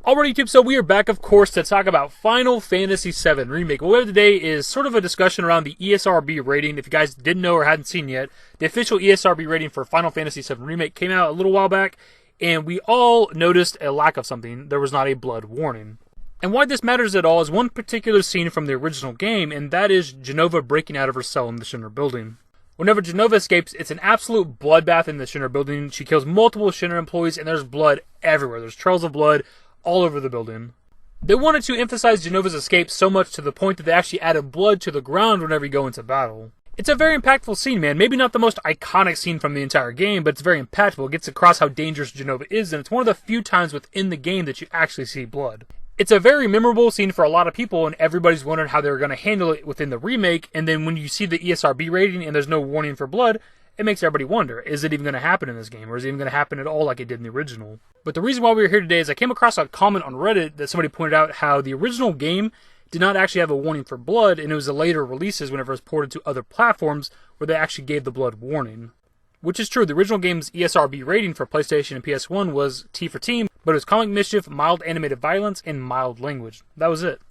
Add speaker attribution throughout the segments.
Speaker 1: Alright YouTube, so we are back of course to talk about Final Fantasy VII Remake. What we have today is sort of a discussion around the ESRB rating. If you guys didn't know or hadn't seen yet, the official ESRB rating for Final Fantasy VII Remake came out a little while back, and we all noticed a lack of something. There was not a blood warning. And why this matters at all is one particular scene from the original game, and that is Jenova breaking out of her cell in the Shinra building. Whenever Jenova escapes, it's an absolute bloodbath in the Shinra building. She kills multiple Shinra employees, and there's blood everywhere. There's trails of blood all over the building. They wanted to emphasize Jenova's escape so much to the point that they actually added blood to the ground whenever you go into battle. It's a very impactful scene, man. Maybe not the most iconic scene from the entire game, but it's very impactful. It gets across how dangerous Jenova is, and it's one of the few times within the game that you actually see blood. It's a very memorable scene for a lot of people, and everybody's wondering how they're going to handle it within the remake, and then when you see the ESRB rating and there's no warning for blood, it makes everybody wonder, is it even going to happen in this game, or is it even going to happen at all like it did in the original? But the reason why we're here today is I came across a comment on Reddit that somebody pointed out how the original game did not actually have a warning for blood, and it was the later releases whenever it was ported to other platforms where they actually gave the blood warning. Which is true, the original game's ESRB rating for PlayStation and PS1 was T for Teen, but it was comic mischief, mild animated violence, and mild language. That was it.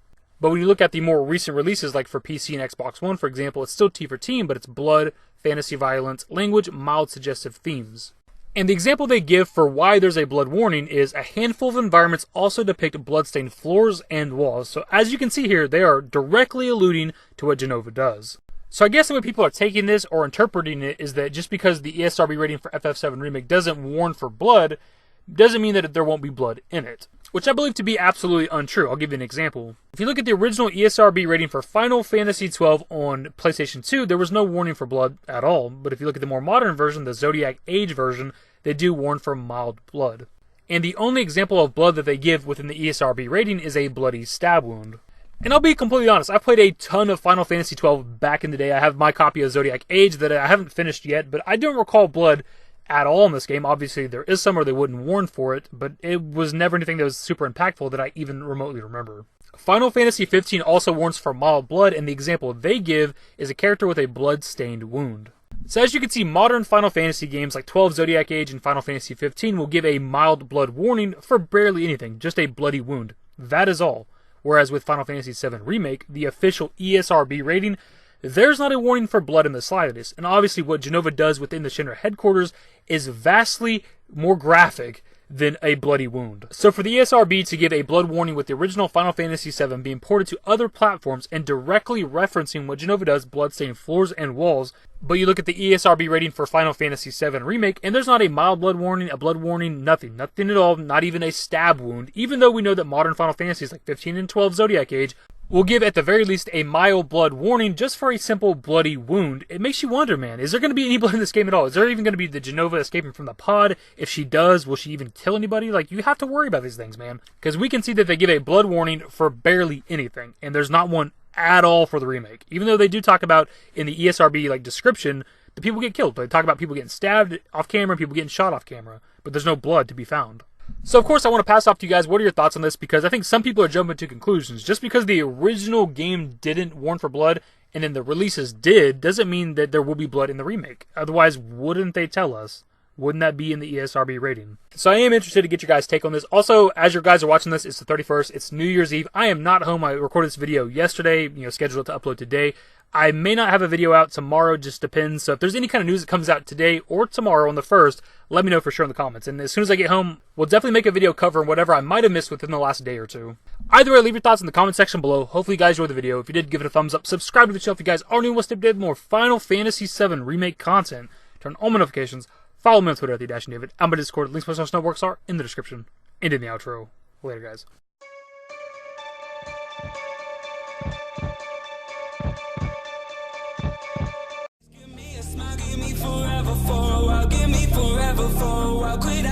Speaker 1: But when you look at the more recent releases, like for PC and Xbox One, for example, it's still T for Teen, but it's blood, fantasy violence, language, mild suggestive themes. And the example they give for why there's a blood warning is a handful of environments also depict blood-stained floors and walls. So as you can see here, they are directly alluding to what Jenova does. So I guess the way people are taking this or interpreting it is that just because the ESRB rating for FF7 Remake doesn't warn for blood, doesn't mean that there won't be blood in it. Which I believe to be absolutely untrue. I'll give you an example. If you look at the original ESRB rating for Final Fantasy XII on PlayStation 2, there was no warning for blood at all. But if you look at the more modern version, the Zodiac Age version, they do warn for mild blood. And the only example of blood that they give within the ESRB rating is a bloody stab wound. And I'll be completely honest, I've played a ton of Final Fantasy XII back in the day. I have my copy of Zodiac Age that I haven't finished yet, but I don't recall blood at all in this game. Obviously, there is some where they wouldn't warn for it, but it was never anything that was super impactful that I even remotely remember. Final Fantasy XV also warns for mild blood, and the example they give is a character with a blood-stained wound. So as you can see, modern Final Fantasy games like 12 Zodiac Age and Final Fantasy XV will give a mild blood warning for barely anything, just a bloody wound. That is all. Whereas with Final Fantasy VII Remake, the official ESRB rating, there's not a warning for blood in the slightest, and obviously what Jenova does within the Shinra headquarters is vastly more graphic than a bloody wound. So for the ESRB to give a blood warning with the original Final Fantasy VII being ported to other platforms and directly referencing what Jenova does, blood-stained floors and walls, but you look at the ESRB rating for Final Fantasy VII Remake, and there's not a mild blood warning, a blood warning, nothing at all, not even a stab wound, even though we know that modern Final Fantasies like 15 and 12 Zodiac Age will give at the very least a mild blood warning just for a simple bloody wound. It makes you wonder, man, is there going to be any blood in this game at all? Is there even going to be the Jenova escaping from the pod? If she does, will she even kill anybody? Like, you have to worry about these things, man. Because we can see that they give a blood warning for barely anything, and there's not one at all for the remake. Even though they do talk about, in the ESRB description, the people get killed. They talk about people getting stabbed off camera, people getting shot off camera, but there's no blood to be found. So, of course, I want to pass off to you guys. What are your thoughts on this? Because I think some people are jumping to conclusions. Just because the original game didn't warn for blood, and then the releases did, doesn't mean that there will be blood in the remake. Otherwise, wouldn't they tell us? Wouldn't that be in the ESRB rating? So I am interested to get your guys' take on this. Also, as you guys are watching this, it's the 31st. It's New Year's Eve. I am not home. I recorded this video yesterday, scheduled to upload today. I may not have a video out tomorrow, just depends. So if there's any kind of news that comes out today or tomorrow on the 1st, let me know for sure in the comments. And as soon as I get home, we'll definitely make a video covering whatever I might have missed within the last day or two. Either way, leave your thoughts in the comment section below. Hopefully you guys enjoyed the video. If you did, give it a thumbs up. Subscribe to the channel if you guys are new and want to stay updated with more Final Fantasy VII Remake content. Turn on my notifications. Follow me on Twitter at @TheDashingDavid. I'm on Discord. Links to my social networks are in the description and in the outro. Later, guys.
Speaker 2: Give me forever for a while, give me forever for a while. Quit